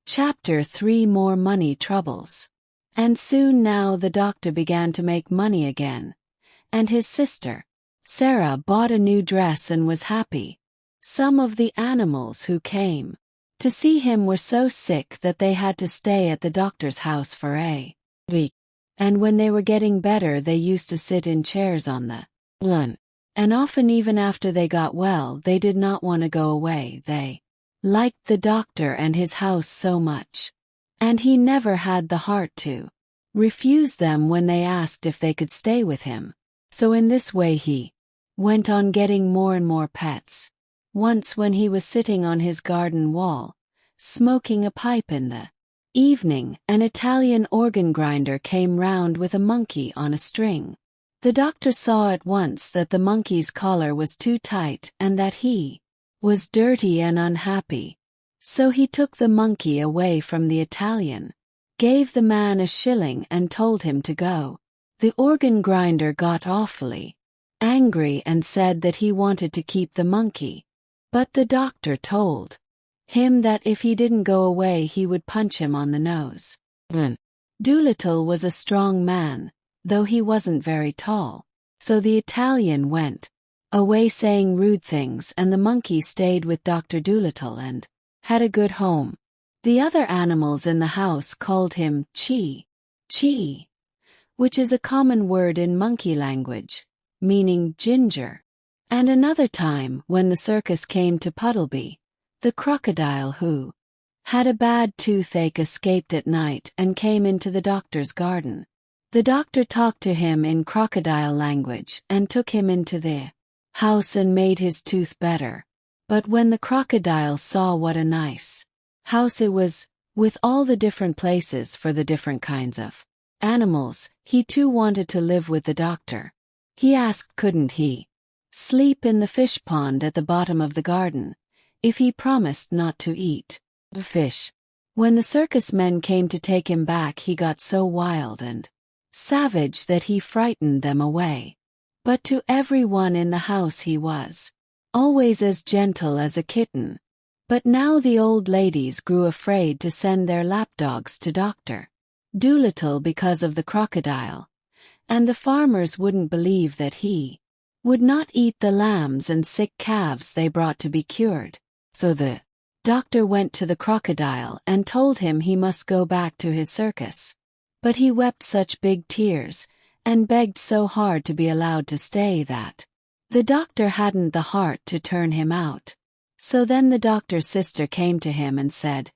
Chapter 3 More Money Troubles. And soon now the doctor began to make money again, and his sister, Sarah, bought a new dress and was happy. Some of the animals who came to see him were so sick that they had to stay at the doctor's house for a week. And when they were getting better, they used to sit in chairs on the lawn. And often, even after they got well, they did not want to go away. They liked the doctor and his house so much, and he never had the heart to refuse them when they asked if they could stay with him. So in this way he went on getting more and more pets. Once when he was sitting on his garden wall, smoking a pipe in the evening, an Italian organ grinder came round with a monkey on a string. The doctor saw at once that the monkey's collar was too tight and that he was dirty and unhappy. So he took the monkey away from the Italian, gave the man a shilling and told him to go. The organ grinder got awfully angry and said that he wanted to keep the monkey. But the doctor told him that if he didn't go away he would punch him on the nose. Dolittle was a strong man, though he wasn't very tall. So the Italian went away saying rude things, and the monkey stayed with Dr. Dolittle and had a good home. The other animals in the house called him Chi, which is a common word in monkey language, meaning ginger. And another time, when the circus came to Puddleby, the crocodile who had a bad toothache escaped at night and came into the doctor's garden. The doctor talked to him in crocodile language and took him into the house and made his tooth better. But when the crocodile saw what a nice house it was, with all the different places for the different kinds of animals, he too wanted to live with the doctor. He asked couldn't he sleep in the fish pond at the bottom of the garden, if he promised not to eat the fish. When the circus men came to take him back, he got so wild and savage that he frightened them away. But to everyone in the house he was always as gentle as a kitten. But now the old ladies grew afraid to send their lapdogs to Dr. Dolittle because of the crocodile, and the farmers wouldn't believe that he would not eat the lambs and sick calves they brought to be cured. So the doctor went to the crocodile and told him he must go back to his circus. But he wept such big tears and begged so hard to be allowed to stay that the doctor hadn't the heart to turn him out. So then the doctor's sister came to him and said,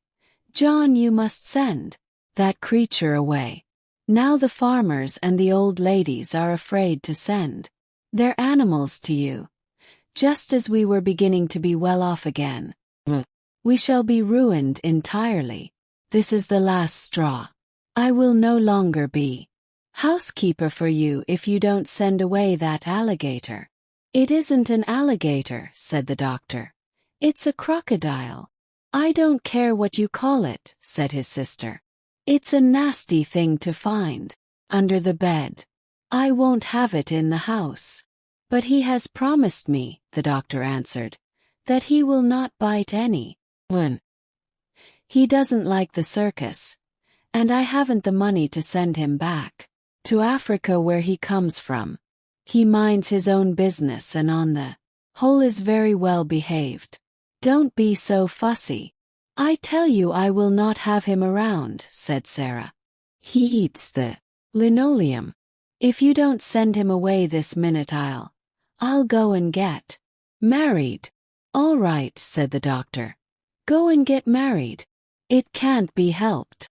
"John, you must send that creature away. Now the farmers and the old ladies are afraid to send their animals to you. Just as we were beginning to be well off again, we shall be ruined entirely. This is the last straw. I will no longer be housekeeper for you if you don't send away that alligator." "It isn't an alligator," said the doctor. "It's a crocodile." "I don't care what you call it," said his sister. "It's a nasty thing to find under the bed. I won't have it in the house." "But he has promised me," the doctor answered, "that he will not bite anyone. He doesn't like the circus, and I haven't the money to send him back to Africa where he comes from. He minds his own business and on the whole is very well behaved. Don't be so fussy." "I tell you I will not have him around," said Sarah. "He eats the linoleum. If you don't send him away this minute I'll go and get married." "All right," said the doctor. "Go and get married. It can't be helped."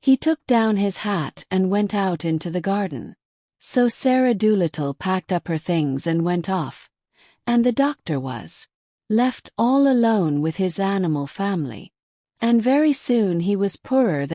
He took down his hat and went out into the garden. So Sarah Dolittle packed up her things and went off, and the doctor was left all alone with his animal family. And very soon he was poorer than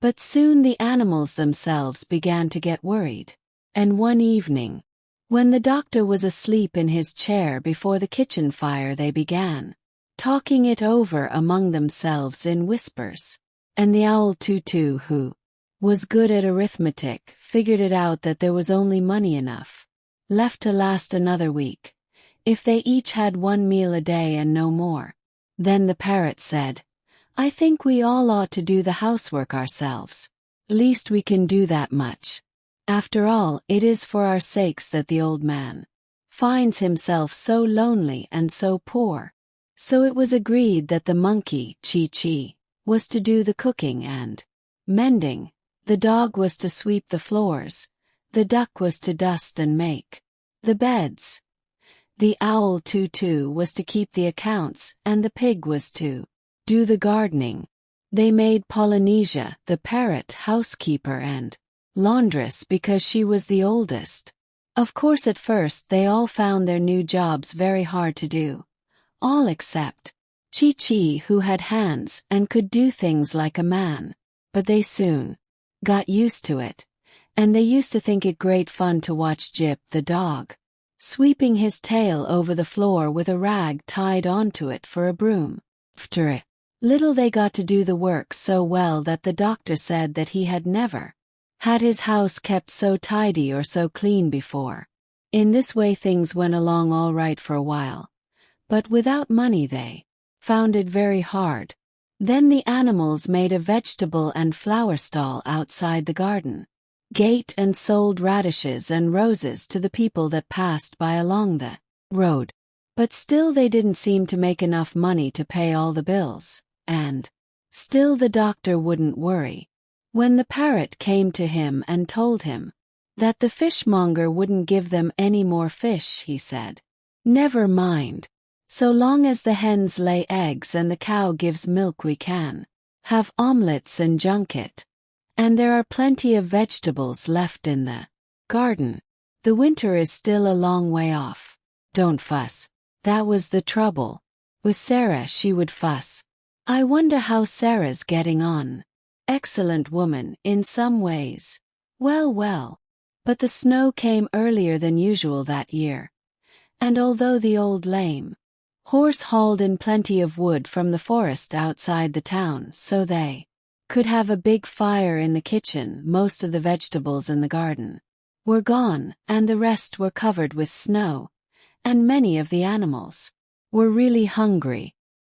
But soon the animals themselves began to get worried. And one evening, when the doctor was asleep in his chair before the kitchen fire, they began talking it over among themselves in whispers. And the owl Tutu, who was good at arithmetic, figured it out that there was only money enough left to last another week, if they each had 1 meal a day and no more. Then the parrot said, "I think we all ought to do the housework ourselves. Least we can do that much. After all, it is for our sakes that the old man finds himself so lonely and so poor." So it was agreed that the monkey, Chi-Chi, was to do the cooking and mending, the dog was to sweep the floors, the duck was to dust and make the beds, the owl Tutu was to keep the accounts, and the pig was to do the gardening. They made Polynesia, the parrot, housekeeper and laundress because she was the oldest. Of course at first they all found their new jobs very hard to do. All except Chi-Chi, who had hands and could do things like a man. But they soon got used to it, and they used to think it great fun to watch Jip the dog sweeping his tail over the floor with a rag tied onto it for a broom. After little they got to do the work so well that the doctor said that he had never had his house kept so tidy or so clean before. In this way things went along all right for a while. But without money they found it very hard. Then the animals made a vegetable and flower stall outside the garden gate and sold radishes and roses to the people that passed by along the road. But still they didn't seem to make enough money to pay all the bills, and still the doctor wouldn't worry. When the parrot came to him and told him that the fishmonger wouldn't give them any more fish, he said, "Never mind. So long as the hens lay eggs and the cow gives milk, we can have omelets and junket. And there are plenty of vegetables left in the garden. The winter is still a long way off. Don't fuss." That was the trouble. With Sarah, she would fuss. I wonder how Sarah's getting on. Excellent woman, in some ways. Well, well. But the snow came earlier than usual that year. And although the old lame horse hauled in plenty of wood from the forest outside the town so they could have a big fire in the kitchen, most of the vegetables in the garden were gone, and the rest were covered with snow, and many of the animals were really hungry.